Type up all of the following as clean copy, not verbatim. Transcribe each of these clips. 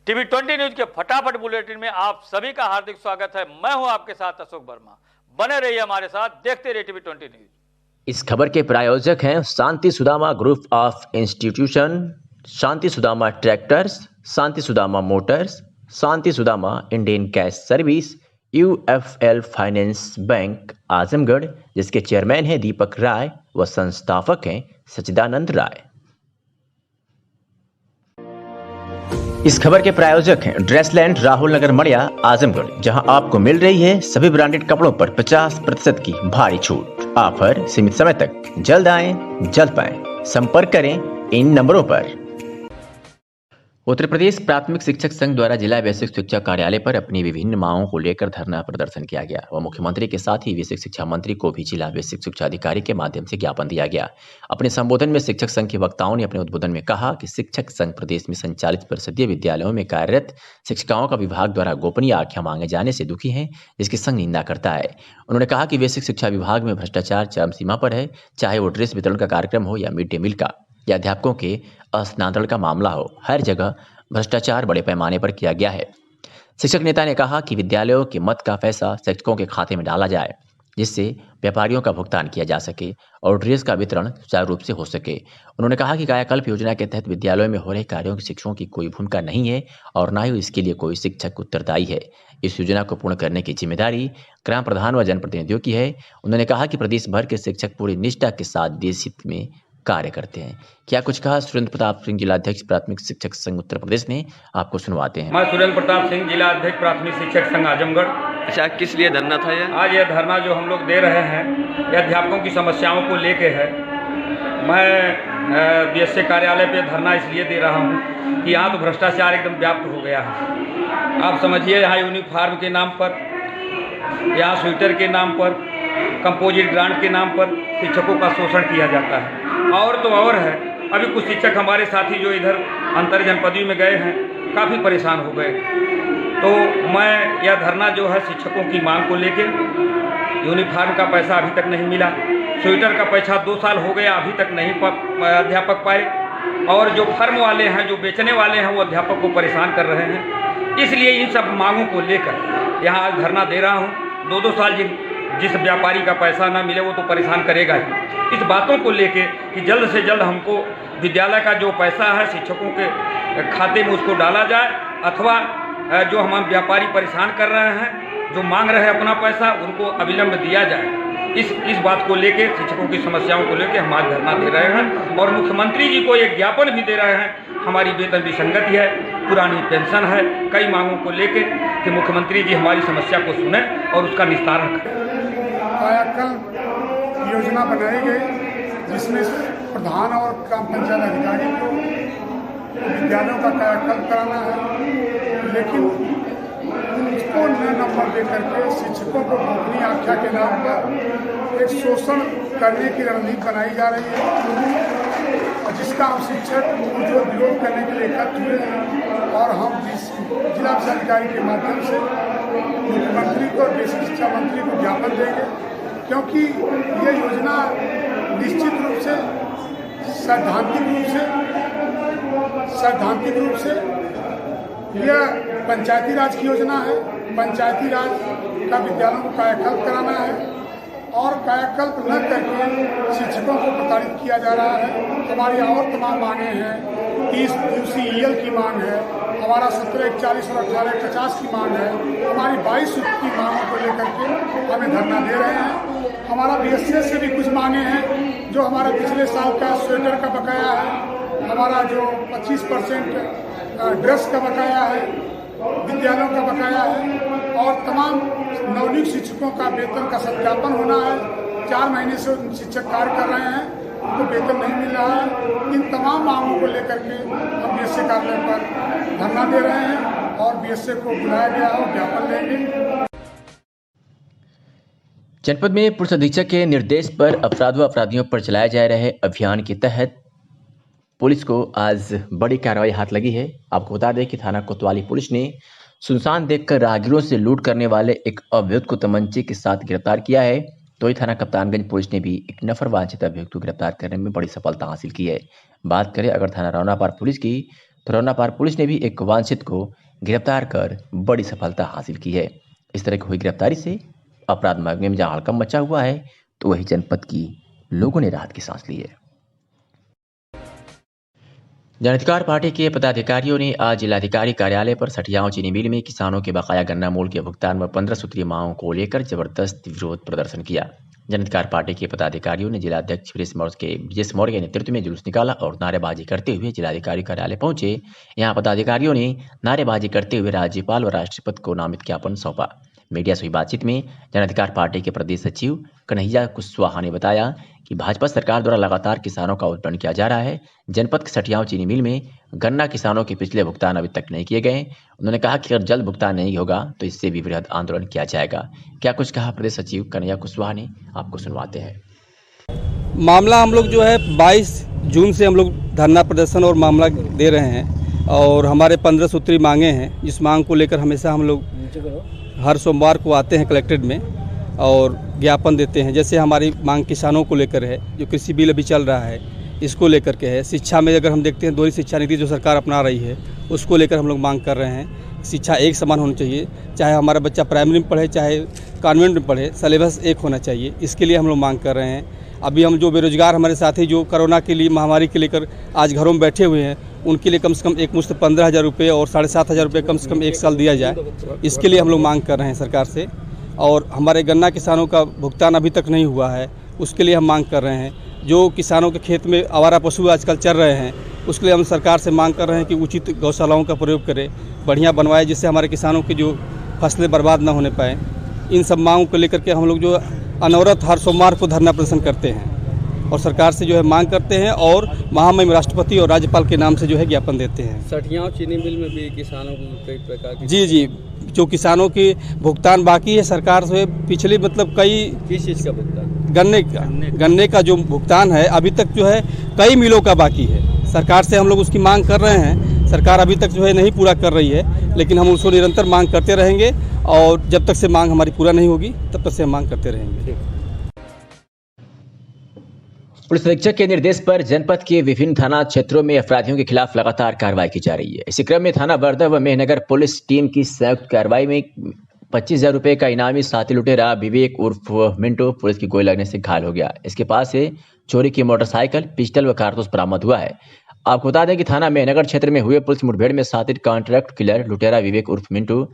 TV20 news के फटाफट bulletin में आप सभी का हार्दिक स्वागत है। मैं हूं आपके साथ अशोक वर्मा। बने रहिए हमारे साथ, देखते रहिए टीवी20 न्यूज। इस खबर के प्रायोजक हैं Shanti Sudama group of institution, Shanti Sudama tractors, Shanti Sudama motors, Shanti Sudama Indian cash service, UFL finance bank Azamgarh, जिसके चेयरमैन हैं दीपक राय व संस्थापक हैं सच्चिदानंद राय। इस खबर के प्रायोजक हैं ड्रेसलैंड राहुल नगर मड़िया आजमगढ़, जहां आपको मिल रही है सभी ब्रांडेड कपड़ों पर 50% की भारी छूट। ऑफर सीमित समय तक, जल्द आएं जल्द पाएं। संपर्क करें इन नंबरों पर। उत्तर प्रदेश प्राथमिक शिक्षक संघ द्वारा जिला बेसिक शिक्षा कार्यालय पर अपनी विभिन्न मांगों को लेकर धरना प्रदर्शन किया गया व मुख्यमंत्री के साथ ही बेसिक शिक्षा मंत्री को भी जिला बेसिक शिक्षा अधिकारी के माध्यम से ज्ञापन दिया गया। अपने संबोधन में शिक्षक संघ के वक्ताओं ने अपने उद्बोधन में कहा कि शिक्षक संघ प्रदेश में संचालित परिषदीय विद्यालयों में कार्यरत शिक्षिकाओं का विभाग द्वारा गोपनीय आख्या मांगे जाने से दुखी है, जिसकी संघ निंदा करता है। उन्होंने कहा कि बेसिक शिक्षा विभाग में भ्रष्टाचार चरम सीमा पर है, चाहे वो ड्रेस वितरण का कार्यक्रम हो या मिड डे मील का या अध्यापकों के स्थानांतरण का मामला हो, हर जगह भ्रष्टाचार बड़े पैमाने पर किया गया है। शिक्षक नेता ने कहा कि विद्यालयों के मत का पैसा शिक्षकों के खाते में डाला जाए, जिससे व्यापारियों का भुगतान किया जा सके और ड्रेस का वितरण सुचारू रूप से हो सके। उन्होंने कहा कि कायाकल्प योजना के तहत विद्यालयों में हो रहे कार्यों के शिक्षकों की कोई भूमिका नहीं है और न ही इसके लिए कोई शिक्षक उत्तरदायी है। इस योजना को पूर्ण करने की जिम्मेदारी ग्राम प्रधान व जनप्रतिनिधियों की है। उन्होंने कहा कि प्रदेश भर के शिक्षक पूरी निष्ठा के साथ देश हित में कार्य करते हैं। क्या कुछ कहा सुरेंद्र प्रताप सिंह, जिलाध्यक्ष प्राथमिक शिक्षक संघ उत्तर प्रदेश ने, आपको सुनवाते हैं। मैं सुरेंद्र प्रताप सिंह, जिलाध्यक्ष प्राथमिक शिक्षक संघ आजमगढ़। अच्छा, किस लिए धरना था ये? आज यह धरना जो हम लोग दे रहे हैं, यह अध्यापकों की समस्याओं को लेके है। मैं बीएसए कार्यालय पे धरना इसलिए दे रहा हूँ कि यहाँ तो भ्रष्टाचार एकदम व्याप्त हो गया है। आप समझिए, यहाँ यूनिफॉर्म के नाम पर, यहाँ स्वेटर के नाम पर, कंपोजिट ग्रांट के नाम पर शिक्षकों का शोषण किया जाता है। और तो और है, अभी कुछ शिक्षक हमारे साथी जो इधर अंतर जनपदीय में गए हैं, काफ़ी परेशान हो गए। तो मैं यह धरना जो है शिक्षकों की मांग को लेके, यूनिफॉर्म का पैसा अभी तक नहीं मिला, स्वेटर का पैसा 2 साल हो गया अभी तक नहीं अध्यापक पाए, और जो फर्म वाले हैं, जो बेचने वाले हैं, वो अध्यापक को परेशान कर रहे हैं। इसलिए इन सब मांगों को लेकर यहाँ आज धरना दे रहा हूँ। 2-2 साल जिस व्यापारी का पैसा ना मिले वो तो परेशान करेगा ही। इस बातों को लेके कि जल्द से जल्द हमको विद्यालय का जो पैसा है शिक्षकों के खाते में उसको डाला जाए, अथवा जो हम व्यापारी परेशान कर रहे हैं, जो मांग रहे हैं अपना पैसा, उनको अविलंब दिया जाए। इस बात को लेके, शिक्षकों की समस्याओं को लेके हम आज धरना दे रहे हैं और मुख्यमंत्री जी को एक ज्ञापन भी दे रहे हैं। हमारी वेतन विसंगति है, पुरानी पेंशन है, कई मांगों को लेके कि मुख्यमंत्री जी हमारी समस्या को सुने और उसका निस्तारण करें। कायाकल्प योजना बनाई गई, जिसमें प्रधान और ग्राम पंचायत अधिकारी को विद्यालयों का कायाकल्प कराना है, लेकिन उसको न नंबर दे करके शिक्षकों को गोपनीय आख्या के नाम पर एक शोषण करने की रणनीति बनाई जा रही है, जिसका हम शिक्षक जो विरोध करने के लिए एकत्र हुए हैं। और हम जिला अधिकारी के माध्यम से मुख्यमंत्री को और बेसिक शिक्षा मंत्री को ज्ञापन देंगे, क्योंकि ये योजना निश्चित रूप से सैद्धांतिक रूप से यह पंचायती राज की योजना है। पंचायती राज का विद्यालयों को कायाकल्प कराना है और कायाकल्प न करके शिक्षकों को प्रताड़ित किया जा रहा है। हमारी और तमाम मांगें हैं, 30 दिवसीय ईएल की मांग है, हमारा 1741 और 1850 की मांग है, हमारी 22 की मांगों को लेकर के हमें धरना दे रहे हैं। हमारा बीएसए से भी कुछ मांगे हैं, जो हमारा पिछले साल का स्वेटर का बकाया है, हमारा जो 25% ड्रेस का बकाया है, विद्यालयों का बकाया है, और तमाम नवनियुक्त शिक्षकों का वेतन का सत्यापन होना है। 4 महीने से शिक्षक कार्य कर रहे हैं, उनको वेतन नहीं मिल रहा है। इन तमाम मांगों को लेकर के हम बीएसए कार्यालय पर धरना दे रहे हैं और बीएसए को बुलाया गया हो, ज्ञापन देंगे। जनपद में पुलिस अधीक्षक के निर्देश पर अपराधियों पर चलाए जा रहे अभियान के तहत पुलिस को आज बड़ी कार्रवाई हाथ लगी है। आपको बता दें कि थाना कोतवाली पुलिस ने सुनसान देखकर राहगीरों से लूट करने वाले एक अभियुक्त को तमंचे के साथ गिरफ्तार किया है। तो ही थाना कप्तानगंज पुलिस ने भी एक नफर वांछित अभियुक्त को गिरफ्तार करने में बड़ी सफलता हासिल की है। बात करें अगर थाना रौनापार पुलिस की, धरौनापार पुलिस ने भी एक वांछित को गिरफ्तार कर बड़ी सफलता हासिल की है। इस तरह की हुई गिरफ्तारी से अपराध मामले में जहां हड़कंप मचा हुआ है, तो वही जनपद की लोगों ने राहत की सांस ली है। जन अधिकार पार्टी के पदाधिकारियों ने आज जिलाधिकारी कार्यालय पर सठियाओं चीनी मिल में किसानों के बकाया गन्ना मूल्य के भुगतान व 15 सूत्रीय मांगों को लेकर जबरदस्त विरोध प्रदर्शन किया। जन अधिकार पार्टी के पदाधिकारियों ने जिलाध्यक्ष ब्रिजेश मौर्य के नेतृत्व में जुलूस निकाला और नारेबाजी करते हुए जिलाधिकारी कार्यालय पहुंचे। यहां पदाधिकारियों ने नारेबाजी करते हुए राज्यपाल व राष्ट्रपति को नामित ज्ञापन सौंपा। मीडिया से हुई बातचीत में जन अधिकार पार्टी के प्रदेश सचिव कन्हैया कुशवाहा ने बताया कि भाजपा सरकार द्वारा लगातार किसानों का उत्पीड़न किया जा रहा है। जनपद के सठियाओं चीनी मिल में गन्ना किसानों के पिछले भुगतान अभी तक नहीं किए गए। उन्होंने कहा कि अगर जल्द भुगतान नहीं होगा तो इससे भी वृहद आंदोलन किया जाएगा। क्या कुछ कहा प्रदेश सचिव कन्हैया कुशवाहा ने, आपको सुनवाते हैं। मामला हम लोग जो है 22 जून से हम लोग धरना प्रदर्शन और मामला दे रहे हैं और हमारे 15 सूत्री मांगे हैं, जिस मांग को लेकर हमेशा हम लोग हर सोमवार को आते हैं कलेक्ट्रेट में और ज्ञापन देते हैं। जैसे हमारी मांग किसानों को लेकर है, जो कृषि बिल अभी चल रहा है इसको लेकर के है। शिक्षा में अगर हम देखते हैं दोहरी शिक्षा नीति जो सरकार अपना रही है उसको लेकर हम लोग मांग कर रहे हैं। शिक्षा एक समान होनी चाहिए, चाहे हमारा बच्चा प्राइमरी में पढ़े चाहे कॉन्वेंट में पढ़े, सिलेबस एक होना चाहिए। इसके लिए हम लोग मांग कर रहे हैं। अभी हम जो बेरोजगार हमारे साथी जो कोरोना के लिए महामारी के लेकर आज घरों में बैठे हुए हैं, उनके लिए कम से कम एक मुश्त 15,000 रुपये और 7,500 रुपये कम से कम एक साल दिया जाए, इसके लिए हम लोग मांग कर रहे हैं सरकार से। और हमारे गन्ना किसानों का भुगतान अभी तक नहीं हुआ है, उसके लिए हम मांग कर रहे हैं। जो किसानों के खेत में आवारा पशु आजकल चल रहे हैं, उसके लिए हम सरकार से मांग कर रहे हैं कि उचित गौशालाओं का प्रयोग करें, बढ़िया बनवाए, जिससे हमारे किसानों की जो फसलें बर्बाद ना होने पाए। इन सब मांगों को लेकर के हम लोग जो अनवरत हर सोमवार को धरना प्रदर्शन करते हैं और सरकार से जो है मांग करते हैं और महामहिम राष्ट्रपति और राज्यपाल के नाम से जो है ज्ञापन देते हैं। सठियाओं चीनी मिल में भी किसानों को कई प्रकार की जी जो किसानों की भुगतान बाकी है सरकार से पिछली कई किस चीज़ का भुगतान? गन्ने का जो भुगतान है अभी तक जो है कई मिलों का बाकी है। सरकार से हम लोग उसकी मांग कर रहे हैं, सरकार अभी तक जो है नहीं पूरा कर रही है, लेकिन हम उसको निरंतर मांग करते रहेंगे और जब तक से मांग हमारी पूरा नहीं होगी तब तक से हम मांग करते रहेंगे। पुलिस अधीक्षक के निर्देश पर जनपद के विभिन्न थाना क्षेत्रों में अपराधियों के खिलाफ लगातार कार्रवाई की जा रही है। इसी क्रम में थाना बरदा व मेहनगर पुलिस टीम की संयुक्त कार्रवाई में 25,000 रुपये का इनामी साथी लुटेरा विवेक उर्फ मिंटू पुलिस की गोली लगने से घायल हो गया। इसके पास से चोरी की मोटरसाइकिल, पिस्टल व कारतूस बरामद हुआ है। आपको बता दें कि थाना मेहनगर क्षेत्र में हुए पुलिस मुठभेड़ में साथी कॉन्ट्रैक्ट किलर लुटेरा विवेक उर्फ मिंटू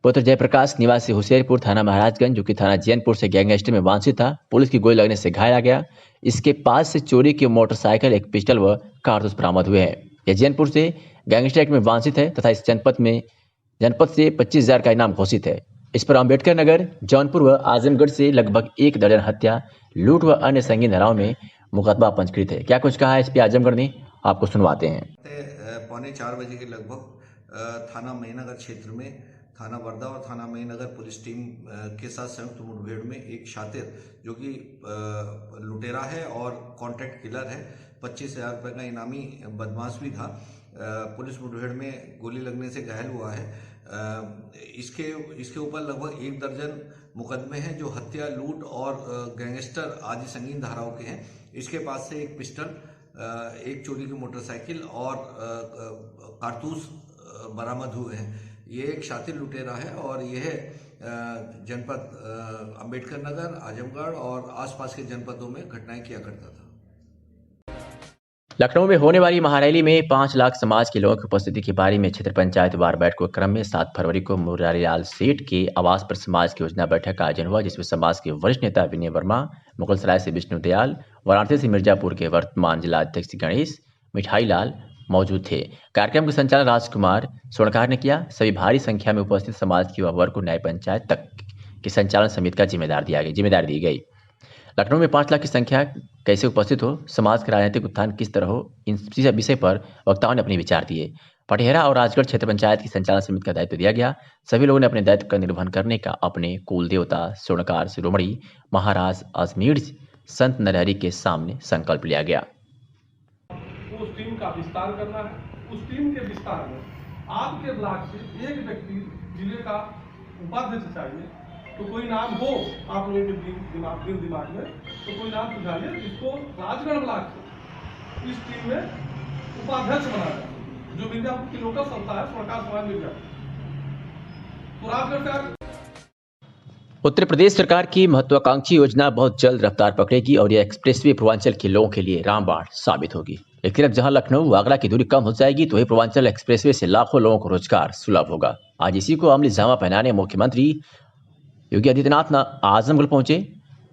पुत्र जयप्रकाश निवासी हुसैनपुर थाना महाराजगंज, जो कि थाना जैनपुर से गैंगस्टर में वांछित था, पुलिस की गोली लगने से घायल गया। इसके पास से चोरी की मोटरसाइकिल, एक पिस्टल व कारतूस बरामद हुए हैं। यह जैनपुर से गैंगस्टर एक्ट में वांछित है तथा इस जनपद से 25,000 का इनाम घोषित है। इस पर अम्बेडकर नगर, जौनपुर व आजमगढ़ से लगभग 1 दर्जन हत्या, लूट व अन्य संगीन धाराओं में मुकदमा पंजीकृत है। क्या कुछ कहा है एसपी आजमगढ़ ने, आपको सुनवाते हैं। 3:45 बजे के लगभग थाना महीनगर क्षेत्र में थाना बरदा और थाना महीनगर पुलिस टीम के साथ संयुक्त मुठभेड़ में एक शातिर जो कि लुटेरा है और कॉन्ट्रैक्ट किलर है, 25,000 रुपये का इनामी बदमाश भी था, पुलिस मुठभेड़ में गोली लगने से घायल हुआ है। इसके ऊपर लगभग 1 दर्जन मुकदमे हैं जो हत्या, लूट और गैंगस्टर आदि संगीन धाराओं के हैं। इसके पास से एक पिस्टल, एक चोरी की मोटरसाइकिल और कारतूस बरामद हुए हैं। ये एक शातिर लुटेरा है और यह जनपद अम्बेडकर नगर, आजमगढ़ और आसपास के जनपदों में घटनाएं किया करता था। लखनऊ में होने वाली महारैली में 5 लाख समाज के लोगों की उपस्थिति के बारे में क्षेत्र पंचायत वार बैठक के क्रम में 7 फरवरी को मुरारीलाल सेठ के आवास पर समाज की योजना बैठक का आयोजन हुआ, जिसमें समाज के वरिष्ठ नेता विनय वर्मा, मुगलसराय से विष्णु दयाल, वाराणसी से मिर्जापुर के वर्तमान जिलाध्यक्ष गणेश मिठाई लाल मौजूद थे। कार्यक्रम के संचालन राजकुमार स्वर्णकार ने किया। सभी भारी संख्या में उपस्थित समाज के वर्ग को न्याय पंचायत तक की संचालन समिति का जिम्मेदारी दी गई। लखनऊ में 5 लाख की संख्या कैसे उपस्थित हो, समाज का राजनीतिक उत्थान किस तरह हो, इन विषय पर वक्ताओं ने अपने विचार दिए। पटियाला और राजगढ़ क्षेत्र पंचायत की संचालन समिति का दायित्व दिया गया। सभी लोगों ने अपने दायित्व का निर्वहन करने का अपने कुल देवता स्वर्णकार शिरोमणि महाराज अजमेर संत नरहरि के सामने संकल्प लिया गया। उस टीम का विस्तार करना है। उस टीम के विस्तार में आपके ब्लॉक से एक व्यक्ति जिले का उपाध्यक्ष चाहिए, तो कोई नाम हो आप लोगों के दिमाग में, तो कोई नाम सुझाइए जिसको राजगढ़ ब्लॉक से इस टीम में उपाध्यक्ष बनाया जाए। जो मिर्जापुर की लोकल संस्था है स्वर्णकार समाज मिर्जापुर, तो राजगढ़ से आज उत्तर प्रदेश सरकार की महत्वाकांक्षी योजना बहुत जल्द रफ्तार पकड़ेगी और यह एक्सप्रेसवे पूर्वांचल के लोगों के लिए रामबाण साबित होगी। लेकिन अब जहां लखनऊ आगरा की दूरी कम हो जाएगी तो वही पूर्वांचल एक्सप्रेसवे से लाखों लोगों को रोजगार सुलभ होगा। आज इसी को अमली जामा पहनाने मुख्यमंत्री योगी आदित्यनाथ आजमगढ़ पहुंचे।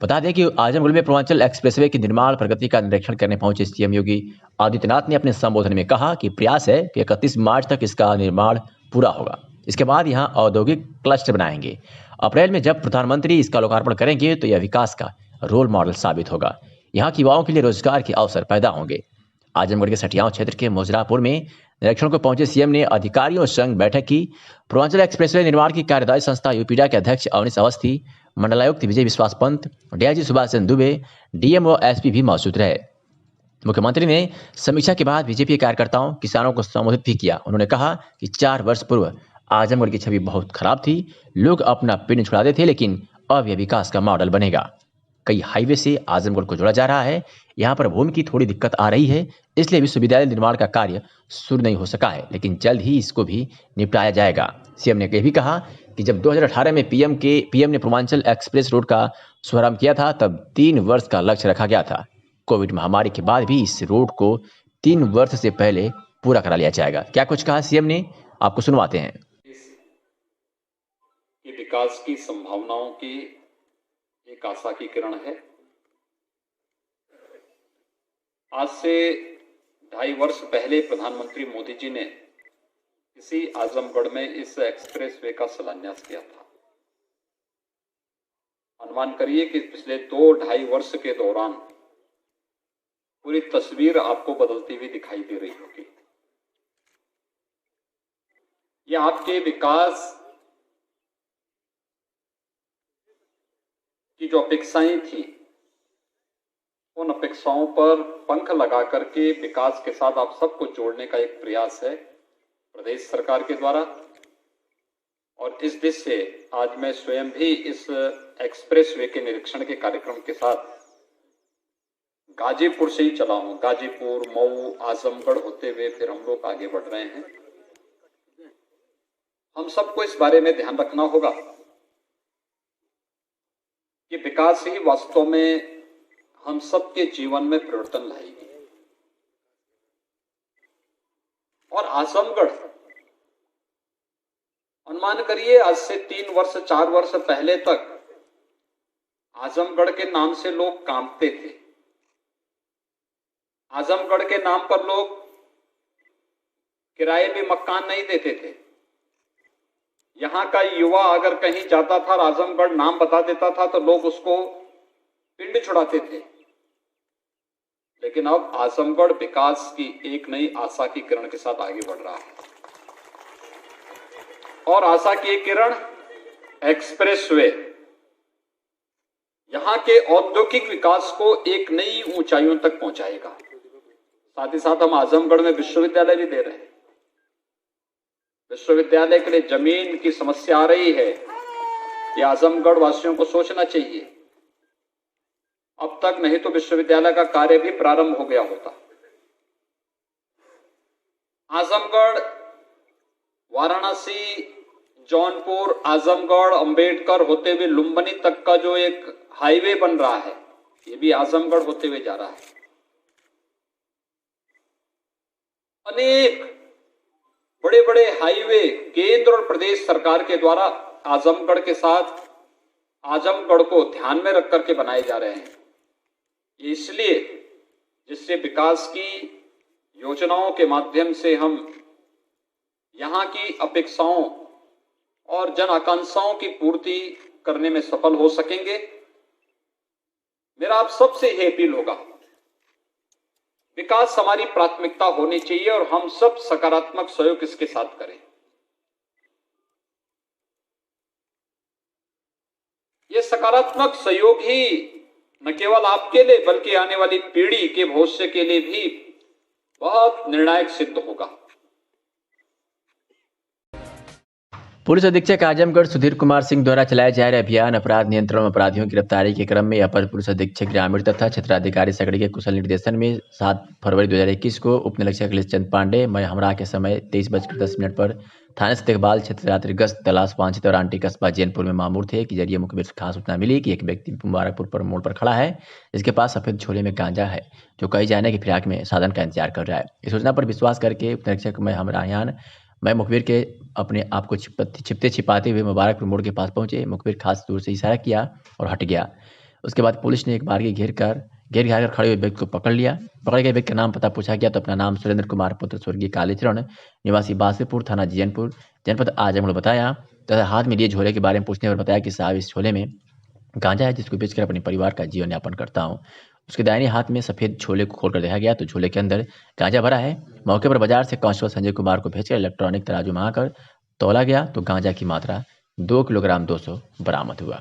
बता दें कि आजमगढ़ में पूर्वांचल एक्सप्रेसवे के निर्माण प्रगति का निरीक्षण करने पहुंचे सीएम योगी आदित्यनाथ ने अपने संबोधन में कहा कि प्रयास है कि 31 मार्च तक इसका निर्माण पूरा होगा। इसके बाद यहां औद्योगिक क्लस्टर बनाएंगे। अप्रैल में जब प्रधानमंत्री इसका लोकार्पण करेंगे तो यह विकास का रोल मॉडल साबित होगा। यहाँ के युवाओं के लिए रोजगार के अवसर पैदा होंगे। आजमगढ़ के सठियाव क्षेत्र के मोजरापुर में निरीक्षण को पहुंचे सीएम ने अधिकारियों संग बैठक की। पूर्वांचल एक्सप्रेसवे निर्माण की कार्यदायी संस्था यूपीडा के अध्यक्ष अवनीश अवस्थी, मंडलायुक्त विजय विश्वास पंत, डीआईजी सुभाष चंद्र दुबे, डीएम व एसपी भी मौजूद रहे। मुख्यमंत्री ने समीक्षा के बाद बीजेपी कार्यकर्ताओं किसानों को संबोधित भी किया। उन्होंने कहा कि 4 वर्ष पूर्व आजमगढ़ की छवि बहुत खराब थी, लोग अपना पिंड छुड़ाते थे, लेकिन अब यह विकास का मॉडल बनेगा। कई हाईवे से आजमगढ़ को जोड़ा जा रहा है। यहाँ पर भूमि की थोड़ी दिक्कत आ रही है, इसलिए विश्वविद्यालय निर्माण का कार्य शुरू नहीं हो सका है, लेकिन जल्द ही इसको भी निपटाया जाएगा। सीएम ने यह भी कहा कि जब 2018 में पीएम ने पूर्वांचल एक्सप्रेस रोड का शुभारंभ किया था तब 3 वर्ष का लक्ष्य रखा गया था। कोविड महामारी के बाद भी इस रोड को 3 वर्ष से पहले पूरा करा लिया जाएगा। क्या कुछ कहा सीएम ने, आपको सुनवाते हैं। विकास की संभावनाओं की एक आशा की किरण है। आज से 2.5 वर्ष पहले प्रधानमंत्री मोदी जी ने इसी आजमगढ़ में इस एक्सप्रेसवे का शिलान्यास किया था। अनुमान करिए कि पिछले 2-2.5 वर्ष के दौरान पूरी तस्वीर आपको बदलती हुई दिखाई दे रही होगी। यह आपके विकास की जो अपेक्षाएं थी, उन अपेक्षाओं पर पंख लगा करके विकास के साथ आप सबको जोड़ने का एक प्रयास है प्रदेश सरकार के द्वारा। और इस दिशा से आज मैं स्वयं भी इस एक्सप्रेसवे के निरीक्षण के कार्यक्रम के साथ गाजीपुर से ही चला हूं। गाजीपुर, मऊ, आजमगढ़ होते हुए फिर हम लोग आगे बढ़ रहे हैं। हम सबको इस बारे में ध्यान रखना होगा कि विकास ही वास्तव में हम सबके जीवन में परिवर्तन लाएगी। और आजमगढ़, अनुमान करिए आज से 3 वर्ष 4 वर्ष पहले तक आजमगढ़ के नाम से लोग कांपते थे। आजमगढ़ के नाम पर लोग किराए में मकान नहीं देते थे। यहां का युवा अगर कहीं जाता था, आजमगढ़ नाम बता देता था तो लोग उसको पिंड छुड़ाते थे। लेकिन अब आजमगढ़ विकास की एक नई आशा की किरण के साथ आगे बढ़ रहा है। और आशा की एक किरण एक्सप्रेसवे यहां के औद्योगिक विकास को एक नई ऊंचाइयों तक पहुंचाएगा। साथ ही साथ हम आजमगढ़ में विश्वविद्यालय भी दे रहे हैं। विश्वविद्यालय के लिए जमीन की समस्या आ रही है, ये आजमगढ़ वासियों को सोचना चाहिए। अब तक नहीं तो विश्वविद्यालय का कार्य भी प्रारंभ हो गया होता। आजमगढ़, वाराणसी, जौनपुर, आजमगढ़, अंबेडकर होते हुए लुम्बिनी तक का जो एक हाईवे बन रहा है, ये भी आजमगढ़ होते हुए जा रहा है। अनेक बड़े बड़े हाईवे केंद्र और प्रदेश सरकार के द्वारा आजमगढ़ के साथ आजमगढ़ को ध्यान में रख करके बनाए जा रहे हैं। इसलिए जिससे विकास की योजनाओं के माध्यम से हम यहाँ की अपेक्षाओं और जन आकांक्षाओं की पूर्ति करने में सफल हो सकेंगे। मेरा आप सबसे यह अपील होगा, विकास हमारी प्राथमिकता होनी चाहिए और हम सब सकारात्मक सहयोग इसके साथ करें। यह सकारात्मक सहयोग ही न केवल आपके लिए बल्कि आने वाली पीढ़ी के भविष्य के लिए भी बहुत निर्णायक सिद्ध होगा। पुलिस अधीक्षक आजमगढ़ सुधीर कुमार सिंह द्वारा चलाए जा रहे अभियान अपराध नियंत्रण में अपराधियों की गिरफ्तारी के क्रम में अपर पुलिस अधीक्षक ग्रामीण तथा क्षेत्राधिकारी सकड़ी के कुशल निर्देशन में 7 फरवरी 2021 को उप निरीक्षक लिचचंद पांडे मई हमरा के समय 23:10 पर थाने से देखभाल क्षेत्र रात्रि गश्त तलाश वांछित और आंटी कस्बा जैनपुर में मामूर थे कि जरिए मुखबिर से खास सूचना मिली कि एक व्यक्ति मुबारकपुर पर मोड़ पर खड़ा है, जिसके पास सफेद झोले में गांजा है, जो कहीं जाने की फिराक में साधन का इंतजार कर रहा है। इस सूचना पर विश्वास करके उप निरीक्षक मैं मुखबिर के अपने आप को छिपते छिपाते हुए मुबारकपुर मोड़ के पास पहुंचे। मुखबिर खास दूर से इशारा किया और हट गया। उसके बाद पुलिस ने एक बार घेर घार कर खड़े हुए व्यक्ति को पकड़ लिया। पकड़े गए व्यक्ति का नाम पता पूछा गया तो अपना नाम सुरेंद्र कुमार पुत्र स्वर्गीय कालीचरण निवासी बासीपुर थाना जैनपुर जनपद आजमगढ़ बताया तथा हाथ में लिए झोले के बारे में पूछने पर बताया कि साहब इस झोले में गांजा है, जिसको बेचकर अपने परिवार का जीवन यापन करता हूँ। उसके दाहिने हाथ में सफेद झोले को खोलकर देखा गया तो झोले के अंदर गांजा भरा है। मौके पर बाजार से कांस्टेबल संजय कुमार को भेजकर इलेक्ट्रॉनिक तराजू मंगाकर तौला गया तो गांजा की मात्रा 2 किलोग्राम 200 बरामद हुआ।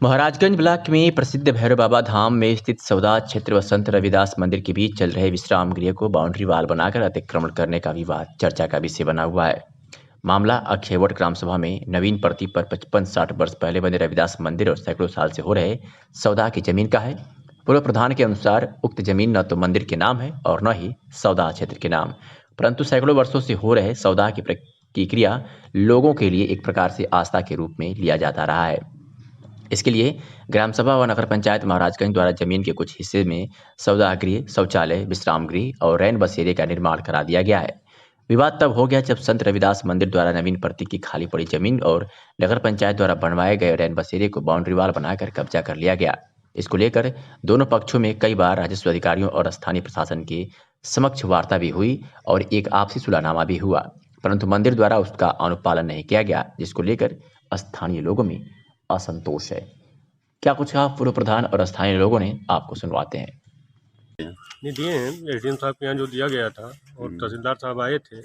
महाराजगंज ब्लॉक में प्रसिद्ध भैरव बाबा धाम में स्थित सौदा क्षेत्र व संत रविदास मंदिर के बीच चल रहे विश्राम गृह को बाउंड्री वाल बनाकर अतिक्रमण करने का विवाद चर्चा का विषय बना हुआ है। मामला अखेवट ग्राम सभा में नवीन प्रति पर 55-60 वर्ष पहले बने रविदास मंदिर और सैकड़ों साल से हो रहे सौदा की जमीन का है। पूर्व प्रधान के अनुसार उक्त जमीन न तो मंदिर के नाम है और न ही सौदा क्षेत्र के नाम, परंतु सैकड़ों वर्षों से हो रहे सौदा की क्रिया लोगों के लिए एक प्रकार से आस्था के रूप में लिया जाता रहा है। इसके लिए ग्राम सभा व नगर पंचायत महाराजगंज द्वारा जमीन के कुछ हिस्से में सौदा गृह, शौचालय, विश्राम गृह और रैन बसेरे का निर्माण करा दिया गया है। विवाद तब हो गया जब संत रविदास मंदिर द्वारा नवीन प्रति की खाली पड़ी जमीन और नगर पंचायत द्वारा बनवाए गए रैन बसेरे को बाउंड्री वाल बनाकर कब्जा कर लिया गया। इसको लेकर दोनों पक्षों में कई बार राजस्व अधिकारियों और स्थानीय प्रशासन के समक्ष वार्ता भी हुई और एक आपसी सुलहनामा भी हुआ, परंतु मंदिर द्वारा उसका अनुपालन नहीं किया गया, जिसको लेकर स्थानीय लोगों में असंतोष है। क्या कुछ कहा पूर्व प्रधान और स्थानीय लोगों ने, आपको सुनवाते हैं। नहीं दिए हैं, एसडीएम साहब के यहाँ जो दिया गया था और तहसीलदार साहब आए थे,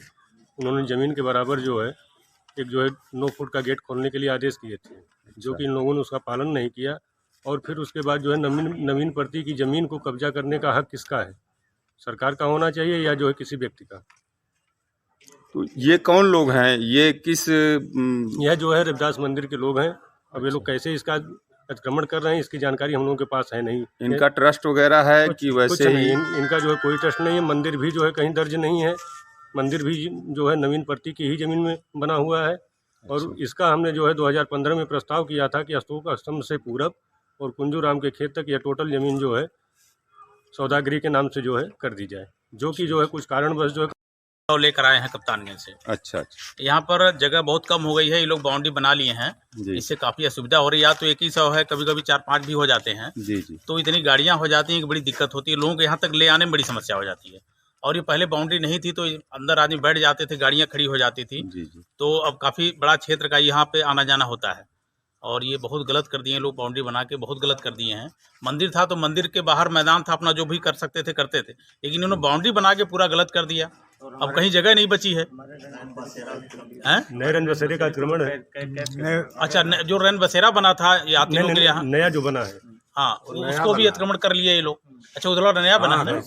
उन्होंने ज़मीन के बराबर जो है एक 9 फुट का गेट खोलने के लिए आदेश किए थे, जो कि इन लोगों ने उसका पालन नहीं किया। और फिर उसके बाद जो है नवीन प्रति की ज़मीन को कब्जा करने का हक किसका है? सरकार का होना चाहिए या जो है किसी व्यक्ति का? तो ये कौन लोग हैं? ये किस यह जो है रविदास मंदिर के लोग हैं। अब ये लोग कैसे इसका अतिक्रमण कर रहे हैं, इसकी जानकारी हम लोगों के पास है नहीं। इनका ट्रस्ट वगैरह है कि वैसे ही? इनका जो है कोई ट्रस्ट नहीं है। मंदिर भी जो है कहीं दर्ज नहीं है। मंदिर भी जो है नवीन प्रति की ही जमीन में बना हुआ है। और इसका हमने जो है 2015 में प्रस्ताव किया था कि अशोक स्तंभ से पूरब और कुंजू राम के खेत तक यह टोटल ज़मीन जो है सौदागरी के नाम से जो है कर दी जाए, जो कि जो है कुछ कारणवश जो है लेकर आए हैं कप्तानगंज से। अच्छा। यहाँ पर जगह बहुत कम हो गई है, ये लोग बाउंड्री बना लिए हैं, इससे काफी असुविधा हो रही है। या तो एक ही सौ है, कभी कभी 4-5 भी हो जाते हैं जी। तो इतनी गाड़ियाँ हो जाती हैं कि बड़ी दिक्कत होती है, लोगों को यहाँ तक ले आने में बड़ी समस्या हो जाती है। और ये पहले बाउंड्री नहीं थी तो अंदर आदमी बैठ जाते थे, गाड़ियाँ खड़ी हो जाती थी। तो अब काफी बड़ा क्षेत्र का यहाँ पे आना जाना होता है और ये बहुत गलत कर दिए लोग, बाउंड्री बना के बहुत गलत कर दिए हैं। मंदिर था तो मंदिर के बाहर मैदान था, अपना जो भी कर सकते थे करते थे, लेकिन इन्होंने बाउंड्री बना के पूरा गलत कर दिया। अब कहीं जगह नहीं बची है। नए रैन बसेरे का अतिक्रमण है। अच्छा, जो रैन बसेरा बना था यात्रियों के लिए, नया जो बना है, हाँ, उसको भी अतिक्रमण कर लिए ये लोग। अच्छा, उधर नया बना है।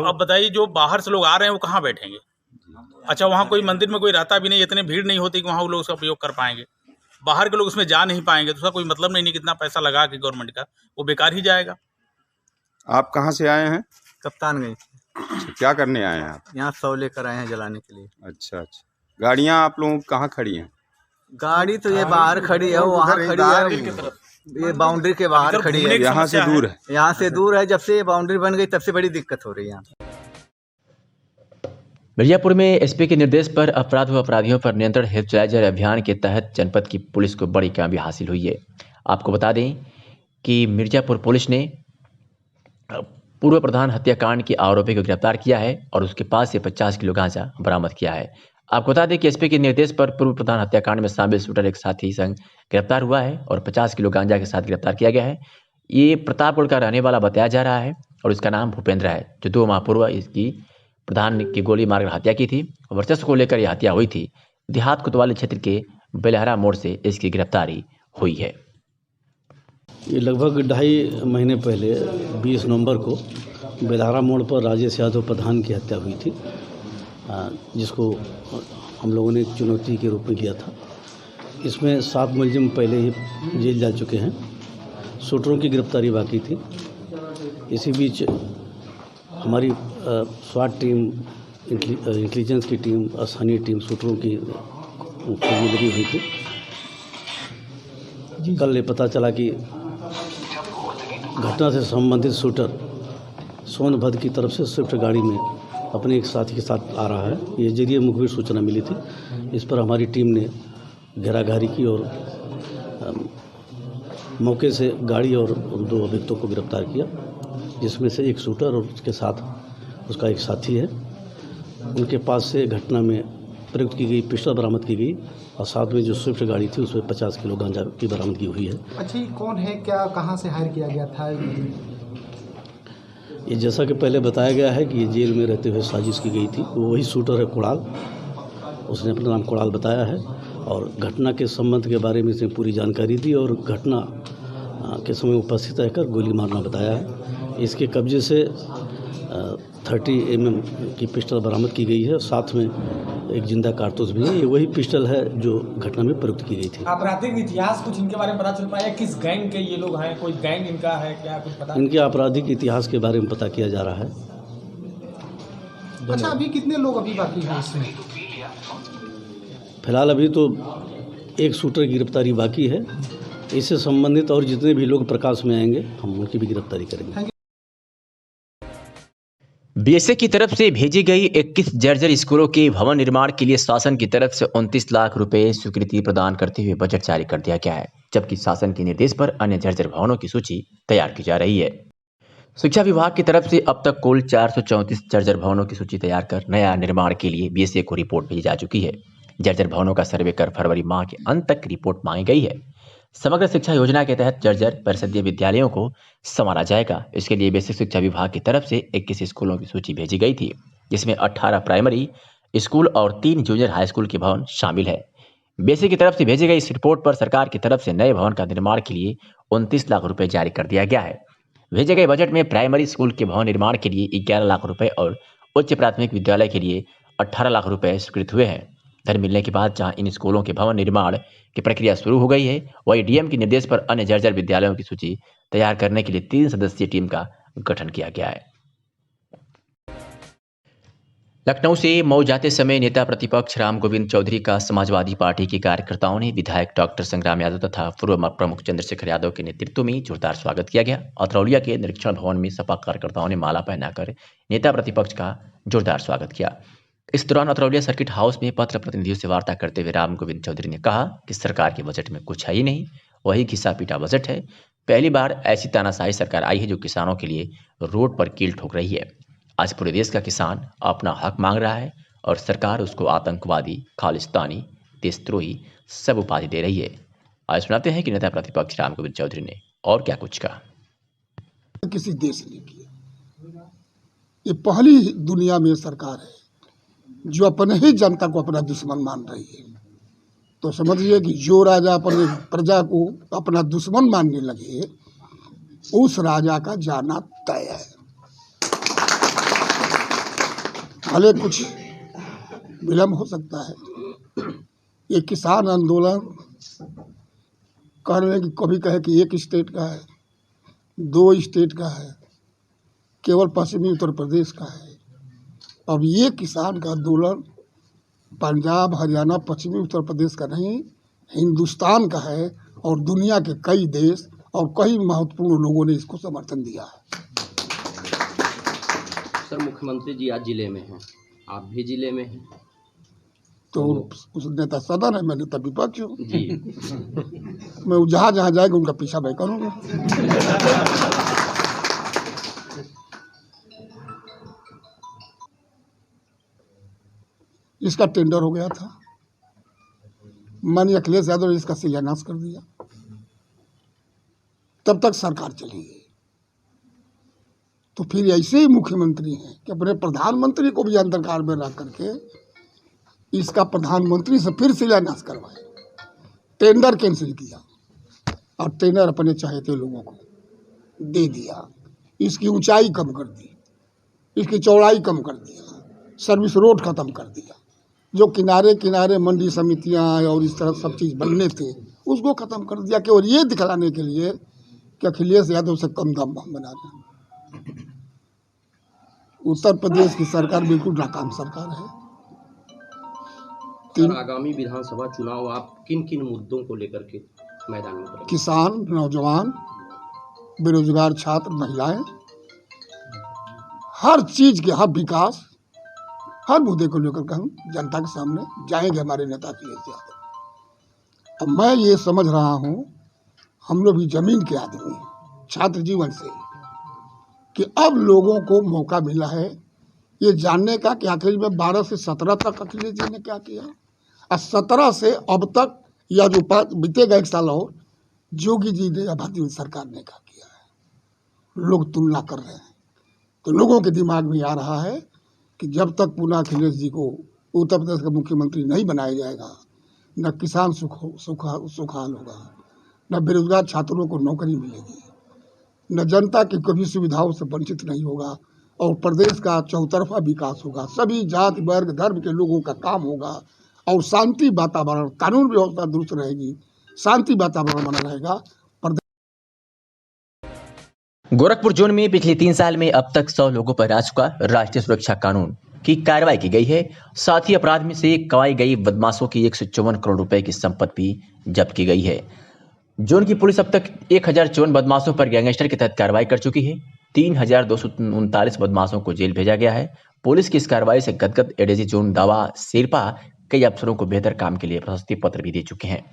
अब बताइए, जो बाहर से लोग आ रहे हैं वो कहाँ बैठेंगे? अच्छा, वहाँ कोई मंदिर में कोई रहता भी नहीं, इतनी भीड़ नहीं होती कि वहाँ वो लोग उसका उपयोग कर पाएंगे। बाहर के लोग उसमें जा नहीं पाएंगे तो उसका कोई मतलब नहीं, कितना पैसा लगा के गवर्नमेंट का, वो बेकार ही जाएगा। आप कहाँ से आए हैं? कप्तानगंज। क्या करने आए हैं आप? यहाँ सौ लेकर आए हैं जलाने के लिए। अच्छा। गाड़ियाँ आप लोग कहाँ खड़ी हैं? गाड़ी तो ये बाहर खड़ी है, वहाँ खड़ी है, ये बाउंड्री के बाहर खड़ी है। यहाँ से दूर है? यहाँ से दूर है। जब से ये बाउंड्री बन गई तब से बड़ी दिक्कत हो रही है। मिर्जापुर में एसपी के निर्देश पर अपराध व अपराधियों पर नियंत्रण हेतु चलाए जा रहे अभियान के तहत जनपद की पुलिस को बड़ी कामयाबी हासिल हुई है। आपको बता दें कि मिर्जापुर पुलिस ने पूर्व प्रधान हत्याकांड के आरोपी को गिरफ्तार किया है और उसके पास से 50 किलो गांजा बरामद किया है। आपको बता दें कि एसपी के निर्देश पर पूर्व प्रधान हत्याकांड में शामिल शूटर एक साथी संग गिरफ्तार हुआ है और 50 किलो गांजा के साथ गिरफ्तार किया गया है। ये प्रतापगढ़ का रहने वाला बताया जा रहा है और इसका नाम भूपेंद्र है, जो 2 माह पूर्व इसकी प्रधान की गोली मारकर हत्या की थी। वर्चस्व को लेकर यह हत्या हुई थी। देहात कोतवाली क्षेत्र के बेलहरा मोड़ से इसकी गिरफ्तारी हुई है। ये लगभग 2.5 महीने पहले 20 नवंबर को बेलहरा मोड़ पर राजेश यादव प्रधान की हत्या हुई थी, जिसको हम लोगों ने एक चुनौती के रूप में किया था। इसमें 7 मुलजिम पहले ही जेल जा चुके हैं, शूटरों की गिरफ्तारी बाकी थी। इसी बीच हमारी स्वाट टीम, इंटेलिजेंस की टीम, स्थानीय टीम शूटरों की खोजबीन लगी हुई थी। कल ये पता चला कि घटना से संबंधित शूटर सोनभद्र की तरफ से स्विफ्ट गाड़ी में अपने एक साथी के साथ आ रहा है। ये जरिए मुखबिर सूचना मिली थी। इस पर हमारी टीम ने घेराघारी की और मौके से गाड़ी और 2 अभियुक्तों को गिरफ्तार किया, जिसमें से एक शूटर और उसके साथ उसका एक साथी है। उनके पास से घटना में प्रयुक्त की गई पिस्टल बरामद की गई और साथ में जो स्विफ्ट गाड़ी थी उसमें 50 किलो गांजा की बरामदगी हुई है। अच्छा, कौन है, क्या, कहाँ से हायर किया गया था? ये जैसा कि पहले बताया गया है कि ये जेल में रहते हुए साजिश की गई थी। वो वही शूटर है कुणाल, उसने अपना नाम कुणाल बताया है और घटना के संबंध के बारे में इसने पूरी जानकारी दी और घटना के समय उपस्थित रहकर गोली मारना बताया है। इसके कब्जे से 30 mm की पिस्टल बरामद की गई है और साथ में एक जिंदा कारतूस भी है। ये वही पिस्टल है जो घटना में प्रयुक्त की गई थी। आपराधिक इतिहास कुछ इनके बारे में पता चल पाया? किस गैंग के ये लोग हैं? कोई गैंग इनका है क्या, कुछ पता? इनके आपराधिक इतिहास के बारे में पता किया जा रहा है। अच्छा, अभी कितने लोग अभी बाकी हैं इसमें? फिलहाल अभी तो एक शूटर की गिरफ्तारी बाकी है। इससे संबंधित और जितने भी लोग प्रकाश में आएंगे हम उनकी भी गिरफ्तारी करेंगे। बीएसए की तरफ से भेजी गई 21 जर्जर स्कूलों के भवन निर्माण के लिए शासन की तरफ से 29 लाख रुपए स्वीकृति प्रदान करते हुए बजट जारी कर दिया गया है, जबकि शासन के निर्देश पर अन्य जर्जर भवनों की सूची तैयार की जा रही है। शिक्षा विभाग की तरफ से अब तक कुल 434 जर्जर भवनों की सूची तैयार कर नया निर्माण के लिए बीएसए को रिपोर्ट भेजी जा चुकी है। जर्जर भवनों का सर्वे कर फरवरी माह के अंत तक रिपोर्ट मांगी गई है। समग्र शिक्षा योजना के तहत जर्जर परिषदीय विद्यालयों को संवारा जाएगा। इसके लिए बेसिक शिक्षा विभाग की तरफ से 21 स्कूलों की सूची भेजी गई थी, जिसमें 18 प्राइमरी स्कूल और 3 जूनियर हाई स्कूल के भवन शामिल है। बेसिक की तरफ से भेजी गई इस रिपोर्ट पर सरकार की तरफ से नए भवन का निर्माण के लिए 29 लाख रुपए जारी कर दिया गया है। भेजे गए बजट में प्राइमरी स्कूल के भवन निर्माण के लिए 11 लाख रुपए और उच्च प्राथमिक विद्यालय के लिए 18 लाख रुपए स्वीकृत हुए हैं। धन मिलने के बाद जहां इन स्कूलों के भवन निर्माण की प्रक्रिया शुरू हो गई है, वहीं डीएम के निर्देश पर अन्य जर्जर विद्यालयों की सूची तैयार करने के लिए 3 सदस्यीय टीम का गठन किया गया है। लखनऊ से मऊ जाते समय नेता प्रतिपक्ष राम गोविंद चौधरी का समाजवादी पार्टी के कार्यकर्ताओं ने विधायक डॉक्टर संग्राम यादव तथा पूर्व प्रमुख चंद्रशेखर यादव के नेतृत्व में जोरदार स्वागत किया गया। अतरौलिया के निरीक्षण भवन में सपा कार्यकर्ताओं ने माला पहनाकर नेता प्रतिपक्ष का जोरदार स्वागत किया। इस दौरान अतरौलिया सर्किट हाउस में पत्र प्रतिनिधियों से वार्ता करते हुए राम गोविंद चौधरी ने कहा कि सरकार के बजट में कुछ है ही नहीं, वही घिसा पीटा बजट है। पहली बार ऐसी तानाशाही सरकार आई है जो किसानों के लिए रोड पर कील ठोक रही है। आज पूरे देश का किसान अपना हक मांग रहा है और सरकार उसको आतंकवादी, खालिस्तानी, देशद्रोही सब उपाधि दे रही है। आज सुनाते हैं कि नेता प्रतिपक्ष राम गोविंद चौधरी ने और क्या कुछ कहा। किसी देश ने किया, ये पहली दुनिया में सरकार है जो अपने ही जनता को अपना दुश्मन मान रही है। तो समझिए कि जो राजा अपने प्रजा को अपना दुश्मन मानने लगे, उस राजा का जाना तय है। भले कुछ विलम्ब हो सकता है। ये किसान आंदोलन कह रहे हैं कि कभी कहे कि एक स्टेट का है, 2 स्टेट का है, केवल पश्चिमी उत्तर प्रदेश का है। अब ये किसान का आंदोलन पंजाब, हरियाणा, पश्चिमी उत्तर प्रदेश का नहीं, हिंदुस्तान का है और दुनिया के कई देश और कई महत्वपूर्ण लोगों ने इसको समर्थन दिया है। सर, मुख्यमंत्री जी आज जिले में हैं, आप भी जिले में हैं, तो उस नेता सदन है, मैं नेता विपक्ष हूँ जी। मैं जहाँ जहाँ जाएगा उनका पीछा मैं करूँगा। इसका टेंडर हो गया था, माननीय अखिलेश यादव ने इसका शिलान्यास कर दिया, तब तक सरकार चली गई। तो फिर ऐसे ही मुख्यमंत्री हैं कि अपने प्रधानमंत्री को भी अंतर्कार में रख करके इसका प्रधानमंत्री से फिर शिलान्यास करवाए, टेंडर कैंसिल किया और टेंडर अपने चाहते लोगों को दे दिया। इसकी ऊंचाई कम कर दी, इसकी चौड़ाई कम कर दिया, सर्विस रोड खत्म कर दिया। जो किनारे किनारे मंडी समितियां और इस तरह सब चीज़ बनने थे, उसको ख़त्म कर दिया केवल ये दिखलाने के लिए कि अखिलेश यादव से कम दाम बना दें। उत्तर प्रदेश की सरकार बिल्कुल नाकाम सरकार है। सर, आगामी विधानसभा चुनाव आप किन किन मुद्दों को लेकर के मैदान में उतरेंगे? किसान, नौजवान, बेरोजगार छात्र, महिलाएं, हर चीज़ के, हर विकास, हर मुद्दे को लेकर के हम जनता के सामने जाएंगे हमारे नेता अखिलेश यादव। अब मैं ये समझ रहा हूँ, हम लोग भी जमीन के आदमी हैं, छात्र जीवन से, कि अब लोगों को मौका मिला है ये जानने का कि आखिर में 12 से 17 तक अखिलेश जी ने क्या किया, और 17 से अब तक या जो बीतेगा 1 साल और योगी जी ने या भारतीय सरकार ने क्या किया है। लोग तुलना कर रहे हैं, तो लोगों के दिमाग में आ रहा है कि जब तक पुनः अखिलेश जी को उत्तर प्रदेश का मुख्यमंत्री नहीं बनाया जाएगा, न किसान सुखहाल होगा, न बेरोजगार छात्रों को नौकरी मिलेगी, न जनता की कभी सुविधाओं से वंचित नहीं होगा, और प्रदेश का चौतरफा विकास होगा, सभी जाति वर्ग धर्म के लोगों का काम होगा, और शांति वातावरण, कानून व्यवस्था दुरुस्त रहेगी, शांति वातावरण बना रहेगा। गोरखपुर जोन में पिछले 3 साल में अब तक 100 लोगों पर आ चुका राष्ट्रीय सुरक्षा कानून की कार्रवाई की गई है। साथ ही अपराध में से कमाई गई बदमाशों की 154 करोड़ रुपए की संपत्ति भी जब्त की गई है। जोन की पुलिस अब तक 1054 बदमाशों पर गैंगस्टर के तहत कार्रवाई कर चुकी है। 3239 बदमाशों को जेल भेजा गया है। पुलिस की इस कार्रवाई से गदगद एडीजी जोन दावा शेरपा कई अफसरों को बेहतर काम के लिए प्रशस्ति पत्र भी दे चुके हैं।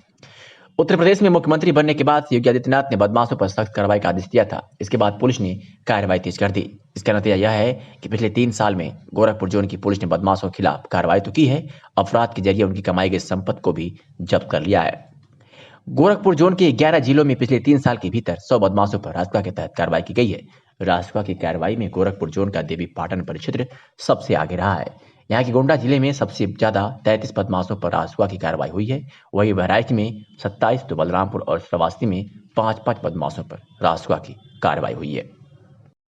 उत्तर प्रदेश में मुख्यमंत्री बनने के बाद योगी आदित्यनाथ ने बदमाशों पर सख्त कार्रवाई का आदेश दिया था। इसके बाद पुलिस ने कार्रवाई तेज कर दी। इसका नतीजा यह है कि पिछले 3 साल में गोरखपुर जोन की पुलिस ने बदमाशों के खिलाफ कार्रवाई तो की है, अपराध के जरिए उनकी कमाई गई संपत्ति को भी जब्त कर लिया है। गोरखपुर जोन के 11 जिलों में पिछले 3 साल के भीतर 100 बदमाशों पर रासुका के तहत कार्रवाई की गई है। रासुका की कार्रवाई में गोरखपुर जोन का देवी पाटन परिक्षेत्र सबसे आगे रहा है। यहाँ की गोंडा जिले में सबसे ज्यादा 33 बदमाशों पर रासुका की कार्रवाई हुई है। वहीं बहराइच में 27 तो बलरामपुर और श्रावस्ती में 5-5 बदमाशों पर रासुका की कार्रवाई हुई है।